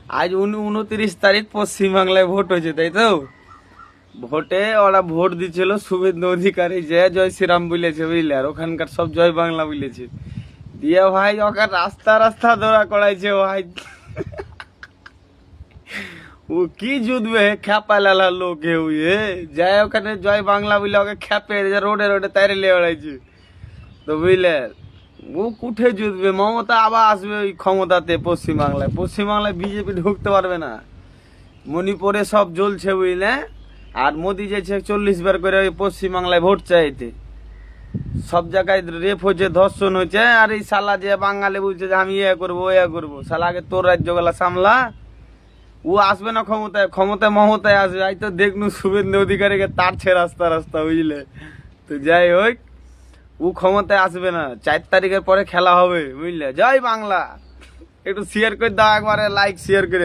আজ 29 তারিখ পশ্চিমবাংলায় ভোট হয়েছে, তাই তো? ভোটে ওরা ভোট দিচ্ছিল শুভেন্দু অধিকারী, যে জয় শ্রীরাম বলেছে, বুঝলে, আর ওখানকার সব জয় বাংলা বলেছে। দিয়ে ভাই ওকে রাস্তা রাস্তা দৌড়া করাইছে ভাই। ও কি জুতবে, খ্যাপা লালা লোক হে যায় ওখানে জয় বাংলা বলে ওকে খ্যাপে রোডে রোডে তাইরে লিয়ে বেড়াইছে। তো বুঝলে, ও কুঠে জুতবে। মমতা আবার আসবে ওই ক্ষমতাতে পশ্চিমবাংলায়। পশ্চিমবাংলায় বিজেপি ঢুকতে পারবে না। মণিপুরে সব জ্বলছে, বুঝলে। আর মোদি যেছে 40 বার করে ওই পশ্চিমবাংলায় ভোট চাইতে। সব জায়গায় রেপ হয়েছে, ধর্ষণ হয়েছে। আর এই শালা যে বাঙালি বলছে যে আমি ইয়ে করবো ইয়ে করবো, শালা আগে তোর রাজ্যগুলা সামলা। ও আসবে না ক্ষমতায়, ক্ষমতায় মমতায় আসবে। আই তো দেখনু শুভেন্দু অধিকারীকে তারছে রাস্তা রাস্তা, বুঝলে। তো যাই হোক, ও ক্ষমতায় আসবে না। 4 তারিখের পরে খেলা হবে, বুঝলে। জয় বাংলা। একটু শেয়ার করে দাও, একবারে লাইক শেয়ার করে।